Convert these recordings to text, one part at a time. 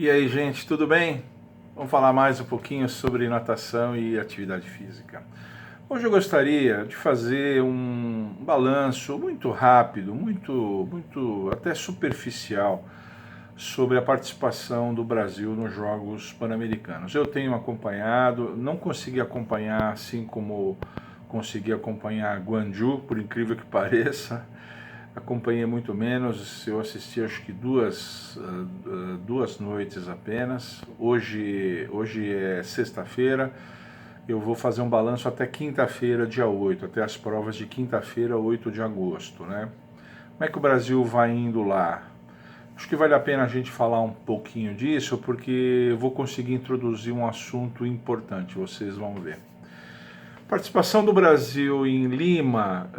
E aí, gente, tudo bem? Vamos falar mais um pouquinho sobre natação e atividade física. Hoje eu gostaria de fazer um balanço muito rápido, muito até superficial sobre a participação do Brasil nos Jogos Pan-Americanos. Eu tenho acompanhado, não consegui acompanhar assim como consegui acompanhar Gwangju, por incrível que pareça. Acompanhei muito menos, eu assisti acho que duas noites apenas. Hoje é sexta-feira, eu vou fazer um balanço até quinta-feira, dia 8, até as provas de quinta-feira, 8 de agosto, né? Como é que o Brasil vai indo lá? Acho que vale a pena a gente falar um pouquinho disso, porque eu vou conseguir introduzir um assunto importante, vocês vão ver. Participação do Brasil em Lima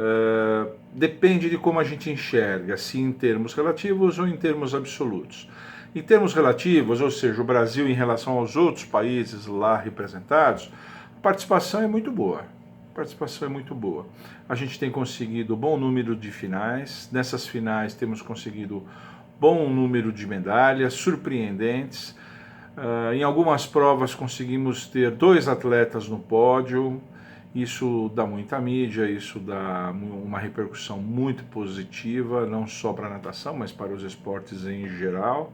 depende de como a gente enxerga, se em termos relativos ou em termos absolutos. Em termos relativos, ou seja, o Brasil em relação aos outros países lá representados, a participação é muito boa. A participação é muito boa. A gente tem conseguido bom número de finais, nessas finais temos conseguido bom número de medalhas, surpreendentes. Em algumas provas conseguimos ter 2 atletas no pódio. Isso dá muita mídia, isso dá uma repercussão muito positiva, não só para a natação, mas para os esportes em geral.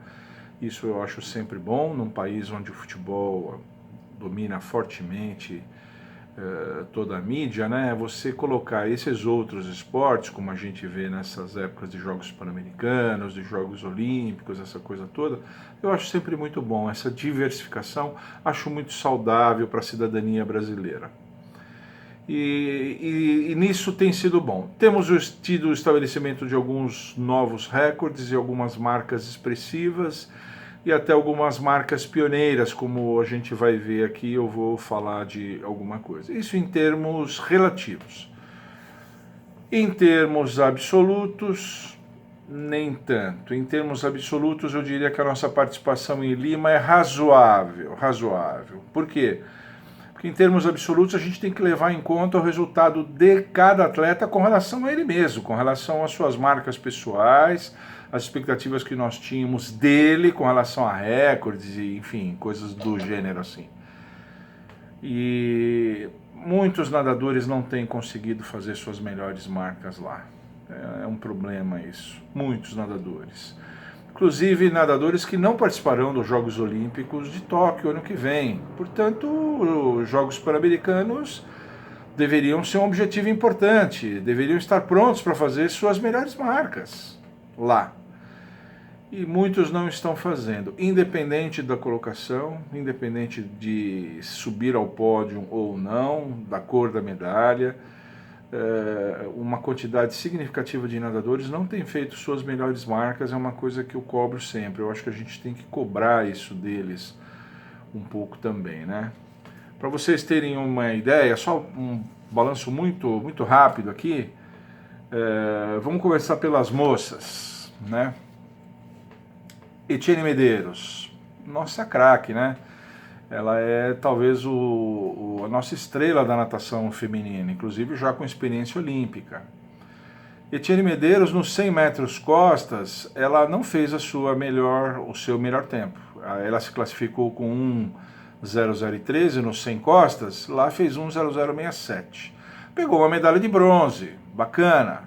Isso eu acho sempre bom, num país onde o futebol domina fortemente toda a mídia, né? Você colocar esses outros esportes, como a gente vê nessas épocas de Jogos Pan-Americanos, de Jogos Olímpicos, essa coisa toda, eu acho sempre muito bom. Essa diversificação acho muito saudável para a cidadania brasileira. E nisso tem sido bom. Temos tido o estabelecimento de alguns novos recordes e algumas marcas expressivas e até algumas marcas pioneiras, como a gente vai ver aqui, eu vou falar de alguma coisa. Isso em termos relativos. Em termos absolutos, nem tanto. Em termos absolutos, eu diria que a nossa participação em Lima é razoável. Por quê? Porque em termos absolutos a gente tem que levar em conta o resultado de cada atleta com relação a ele mesmo, com relação às suas marcas pessoais, as expectativas que nós tínhamos dele com relação a recordes e, enfim, coisas do gênero assim. E muitos nadadores não têm conseguido fazer suas melhores marcas lá. É um problema isso. Muitos nadadores. Inclusive nadadores que não participarão dos Jogos Olímpicos de Tóquio ano que vem. Portanto, os Jogos Pan-Americanos deveriam ser um objetivo importante, deveriam estar prontos para fazer suas melhores marcas lá. E muitos não estão fazendo, independente da colocação, independente de subir ao pódio ou não, da cor da medalha. Uma quantidade significativa de nadadores não tem feito suas melhores marcas, é uma coisa que eu cobro sempre. Eu acho que a gente tem que cobrar isso deles um pouco também, né? Para vocês terem uma ideia, só um balanço muito rápido aqui, vamos começar pelas moças, né? Etienne Medeiros, nossa craque, né? Ela é talvez a nossa estrela da natação feminina, inclusive já com experiência olímpica. Etienne Medeiros, nos 100 metros costas, ela não fez o seu melhor tempo. Ela se classificou com 1:00:13 nos 100 costas, lá fez 1:00:67. Pegou uma medalha de bronze, bacana,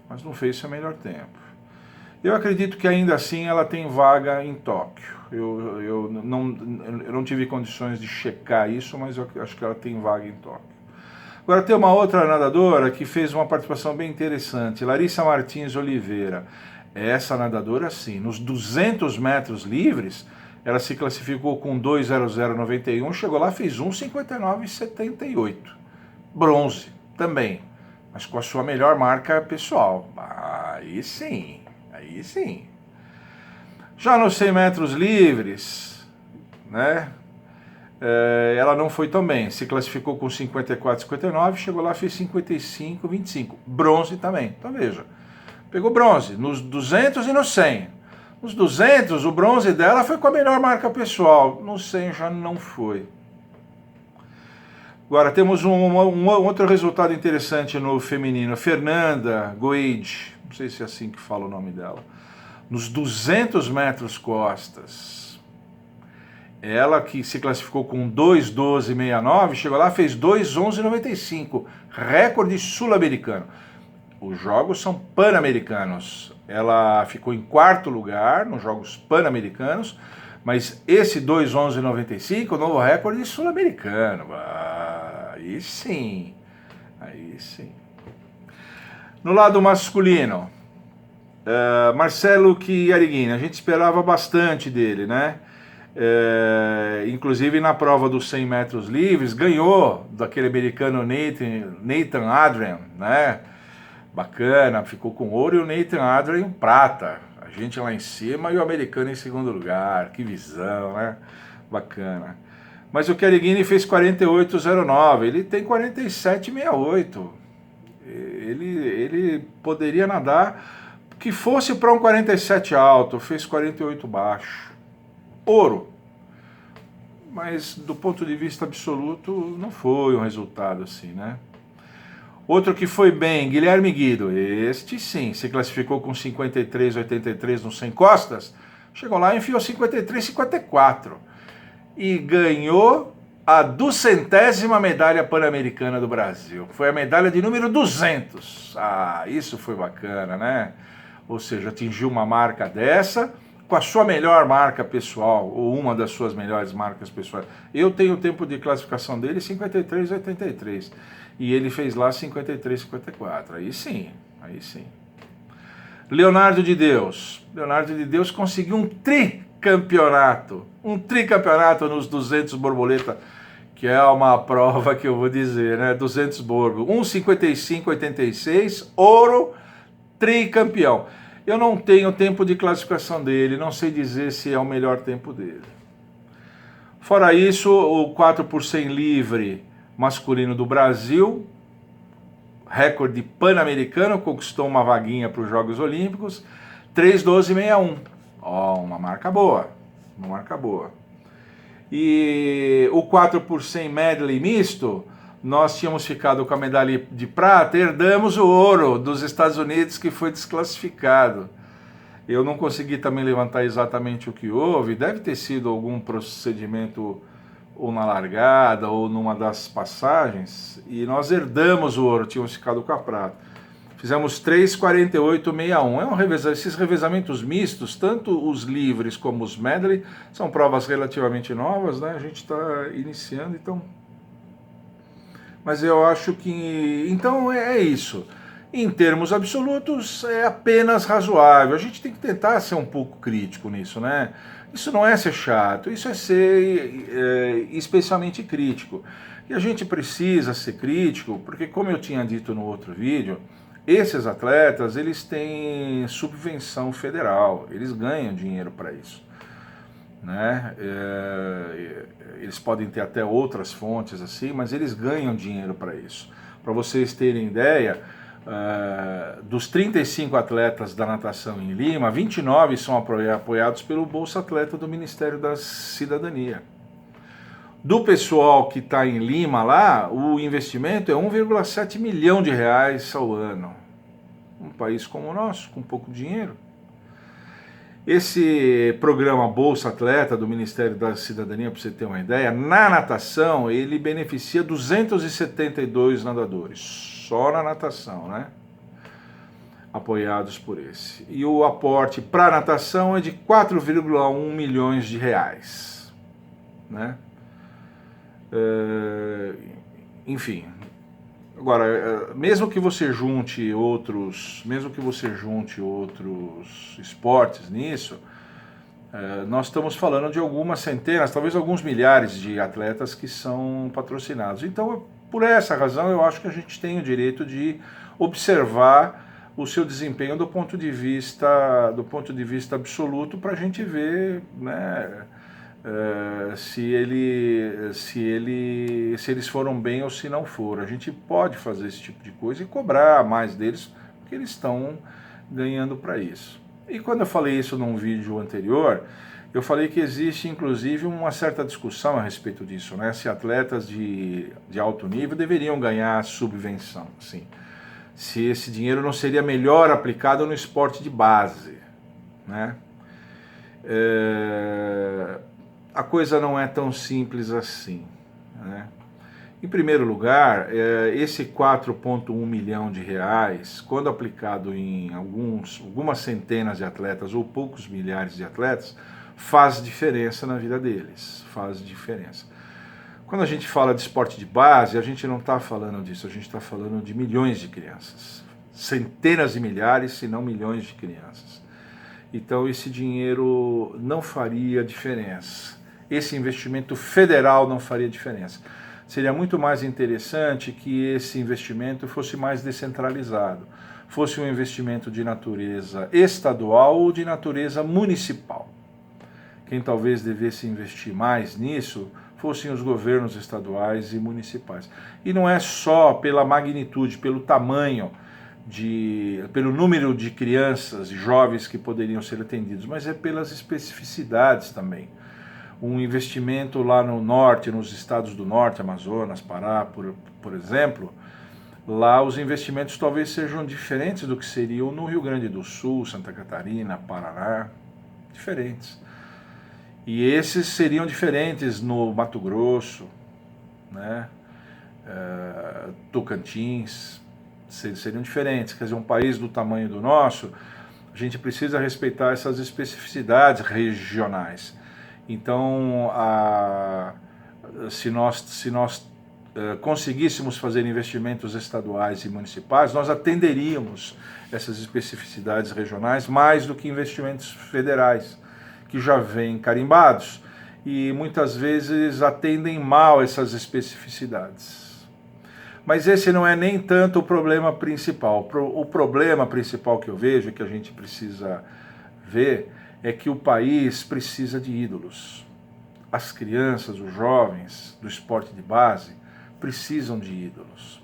mas não fez seu melhor tempo. Eu acredito que ainda assim ela tem vaga em Tóquio. Eu não tive condições de checar isso, mas eu acho que ela tem vaga em Tóquio. Agora tem uma outra nadadora que fez uma participação bem interessante, Larissa Martins Oliveira. Essa nadadora, sim, nos 200 metros livres, ela se classificou com 2:00:91, chegou lá, fez 1:59:78. Bronze também, mas com a sua melhor marca pessoal. Aí sim. Já nos 100 metros livres, né, ela não foi tão bem, se classificou com 54:59, chegou lá, fez 55:25, bronze também. Então veja, pegou bronze nos 200 e nos 100. Nos 200, o bronze dela foi com a melhor marca pessoal, no 100 já não foi. Agora temos um outro resultado interessante no feminino, Fernanda Goeide, não sei se é assim que fala o nome dela, nos 200 metros costas, Ela que se classificou com 2:12,69, chegou lá, fez 2:11,95, recorde sul-americano. Os jogos são pan-americanos. Ela ficou em quarto lugar nos jogos pan-americanos, mas esse 2:11,95, o novo recorde sul-americano. Aí sim, aí sim. No lado masculino, Marcelo Chiariguini, a gente esperava bastante dele, né? Inclusive na prova dos 100 metros livres, ganhou daquele americano Nathan Adrian, né? Bacana, ficou com ouro, e o Nathan Adrian prata. A gente lá em cima e o americano em segundo lugar. Que visão, né? Bacana. Mas o Chiariguini fez 48,09, ele tem 47,68. Ele poderia nadar que fosse para um 47 alto, fez 48 baixo. Ouro. Mas do ponto de vista absoluto não foi um resultado assim, né? Outro que foi bem, Guilherme Guido, este sim, se classificou com 53,83 no 100 costas, chegou lá e enfiou 53,54 e ganhou a 200ª medalha pan-americana do Brasil. Foi a medalha de número 200. Isso foi bacana, né? Ou seja, atingiu uma marca dessa com a sua melhor marca pessoal, ou uma das suas melhores marcas pessoais. Eu tenho o tempo de classificação dele 53,83. E ele fez lá 53,54. Aí sim, aí sim. Leonardo de Deus. Leonardo de Deus conseguiu um tricampeonato nos 200 borboleta, que é uma prova que eu vou dizer, né? 200 borbo. 1,55,86, ouro, tricampeão. Eu não tenho tempo de classificação dele, não sei dizer se é o melhor tempo dele. Fora isso, o 4 por 100 livre masculino do Brasil, recorde pan-americano, conquistou uma vaguinha para os Jogos Olímpicos, 3:12,61. Uma marca boa, uma marca boa. E o 4 por 100 medley misto, nós tínhamos ficado com a medalha de prata, herdamos o ouro dos Estados Unidos, que foi desclassificado. Eu não consegui também levantar exatamente o que houve, deve ter sido algum procedimento ou na largada, ou numa das passagens, e nós herdamos o ouro, tínhamos ficado com a prata. Fizemos 3:48,61. Esses revezamentos mistos, tanto os livres como os medley, são provas relativamente novas, né? A gente está iniciando, então... Mas eu acho que... Então é isso. Em termos absolutos, é apenas razoável. A gente tem que tentar ser um pouco crítico nisso, né? Isso não é ser chato, isso é ser especialmente crítico. E a gente precisa ser crítico, porque como eu tinha dito no outro vídeo, esses atletas, eles têm subvenção federal, eles ganham dinheiro para isso, né? Eles podem ter até outras fontes assim, mas eles ganham dinheiro para isso. Para vocês terem ideia, dos 35 atletas da natação em Lima, 29 são apoiados pelo Bolsa Atleta do Ministério da Cidadania. Do pessoal que está em Lima lá, o investimento é 1,7 milhão de reais ao ano. Um país como o nosso, com pouco dinheiro. Esse programa Bolsa Atleta do Ministério da Cidadania, para você ter uma ideia, na natação ele beneficia 272 nadadores. Só na natação, né? Apoiados por esse. E o aporte para a natação é de 4,1 milhões de reais, né? Enfim. Agora, mesmo que você junte outros esportes nisso, nós estamos falando de algumas centenas, talvez alguns milhares de atletas que são patrocinados. Então, por essa razão, eu acho que a gente tem o direito de observar o seu desempenho do ponto de vista absoluto, para a gente ver, né, se eles foram bem ou se não foram. A gente pode fazer esse tipo de coisa e cobrar mais deles, porque eles estão ganhando para isso. E quando eu falei isso num vídeo anterior, eu falei que existe inclusive uma certa discussão a respeito disso, né? Se atletas de alto nível deveriam ganhar subvenção, sim. Se esse dinheiro não seria melhor aplicado no esporte de base, né? A coisa não é tão simples assim, né? Em primeiro lugar, esse 4,1 milhão de reais, quando aplicado em algumas centenas de atletas ou poucos milhares de atletas, faz diferença na vida deles, faz diferença. Quando a gente fala de esporte de base, a gente não está falando disso, a gente está falando de milhões de crianças, centenas de milhares, se não milhões de crianças. Então esse dinheiro não faria diferença, esse investimento federal não faria diferença. Seria muito mais interessante que esse investimento fosse mais descentralizado, fosse um investimento de natureza estadual ou de natureza municipal. Quem talvez devesse investir mais nisso fossem os governos estaduais e municipais. E não é só pela magnitude, pelo tamanho, pelo número de crianças e jovens que poderiam ser atendidos, mas é pelas especificidades também. Um investimento lá no norte, nos estados do norte, Amazonas, Pará, por exemplo, lá os investimentos talvez sejam diferentes do que seriam no Rio Grande do Sul, Santa Catarina, Paraná, diferentes. E esses seriam diferentes no Mato Grosso, né? Tocantins, seriam diferentes. Quer dizer, um país do tamanho do nosso, a gente precisa respeitar essas especificidades regionais. Então, se nós conseguíssemos fazer investimentos estaduais e municipais, nós atenderíamos essas especificidades regionais mais do que investimentos federais, que já vêm carimbados e muitas vezes atendem mal essas especificidades. Mas esse não é nem tanto o problema principal. O problema principal que eu vejo, que a gente precisa ver, é que o país precisa de ídolos. As crianças, os jovens do esporte de base precisam de ídolos.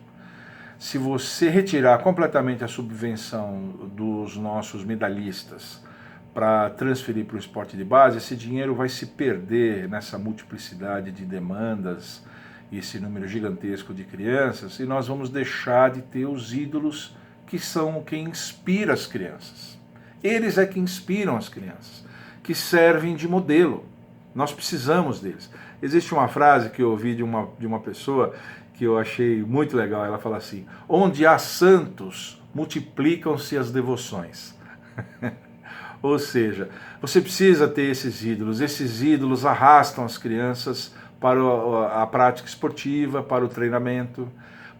Se você retirar completamente a subvenção dos nossos medalhistas para transferir para o esporte de base, esse dinheiro vai se perder nessa multiplicidade de demandas e esse número gigantesco de crianças, e nós vamos deixar de ter os ídolos que são quem inspira as crianças. Eles é que inspiram as crianças, que servem de modelo. Nós precisamos deles. Existe uma frase que eu ouvi de uma pessoa que eu achei muito legal. Ela fala assim: onde há santos, multiplicam-se as devoções. Ou seja, você precisa ter esses ídolos arrastam as crianças para a prática esportiva, para o treinamento,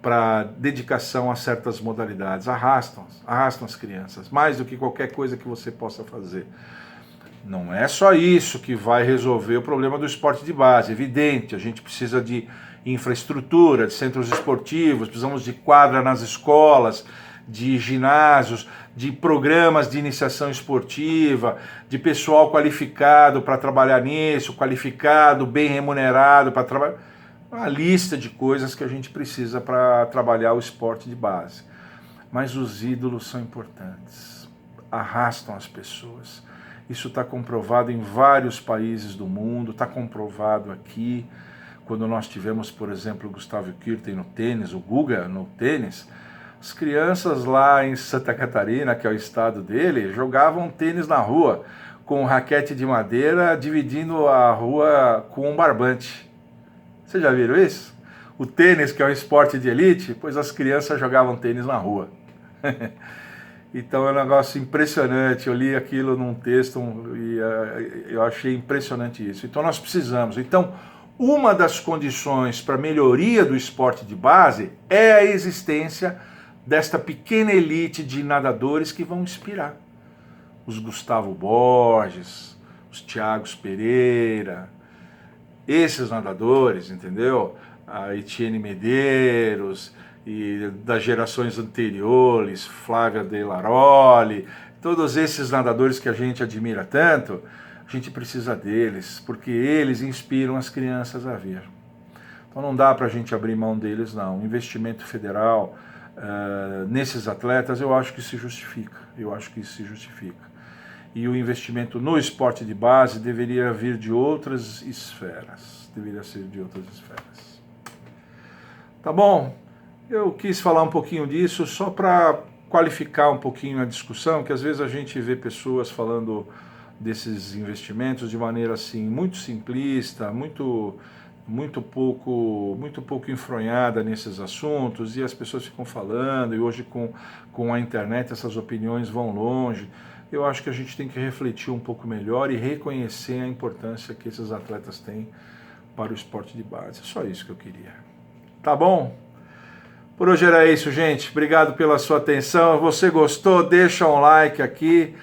para a dedicação a certas modalidades, arrastam as crianças, mais do que qualquer coisa que você possa fazer. Não é só isso que vai resolver o problema do esporte de base, evidente, a gente precisa de infraestrutura, de centros esportivos, precisamos de quadra nas escolas, de ginásios, de programas de iniciação esportiva, de pessoal qualificado para trabalhar nisso, qualificado, bem remunerado para trabalhar. Uma lista de coisas que a gente precisa para trabalhar o esporte de base. Mas os ídolos são importantes, arrastam as pessoas. Isso está comprovado em vários países do mundo, está comprovado aqui. Quando nós tivemos, por exemplo, o Gustavo Kuerten no tênis, o Guga no tênis, as crianças lá em Santa Catarina, que é o estado dele, jogavam tênis na rua, com raquete de madeira, dividindo a rua com um barbante. Vocês já viram isso? O tênis, que é um esporte de elite, pois as crianças jogavam tênis na rua. Então é um negócio impressionante, eu li aquilo num texto e eu achei impressionante isso. Então nós precisamos. Então, uma das condições para a melhoria do esporte de base é a existência desta pequena elite de nadadores que vão inspirar. Os Gustavo Borges, os Thiagos Pereira, esses nadadores, entendeu? A Etienne Medeiros e das gerações anteriores, Flávia De Laroli, todos esses nadadores que a gente admira tanto, a gente precisa deles, porque eles inspiram as crianças a vir. Então não dá para a gente abrir mão deles, não. O investimento federal nesses atletas, eu acho que se justifica. E o investimento no esporte de base deveria vir de outras esferas. Tá bom? Eu quis falar um pouquinho disso só para qualificar um pouquinho a discussão, que às vezes a gente vê pessoas falando desses investimentos de maneira assim muito simplista, muito pouco enfronhada nesses assuntos, e as pessoas ficam falando, e hoje com a internet essas opiniões vão longe. Eu acho que a gente tem que refletir um pouco melhor e reconhecer a importância que esses atletas têm para o esporte de base. É só isso que eu queria. Tá bom? Por hoje era isso, gente. Obrigado pela sua atenção. Se você gostou, deixa um like aqui,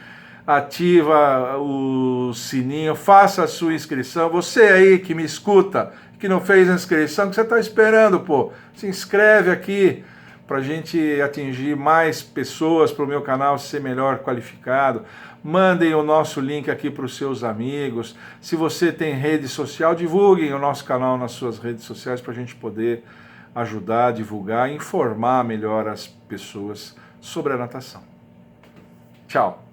ativa o sininho, faça a sua inscrição. Você aí que me escuta, que não fez a inscrição, o que você está esperando, pô? Se inscreve aqui para a gente atingir mais pessoas, para o meu canal ser melhor qualificado. Mandem o nosso link aqui para os seus amigos. Se você tem rede social, divulguem o nosso canal nas suas redes sociais para a gente poder ajudar, divulgar, informar melhor as pessoas sobre a natação. Tchau!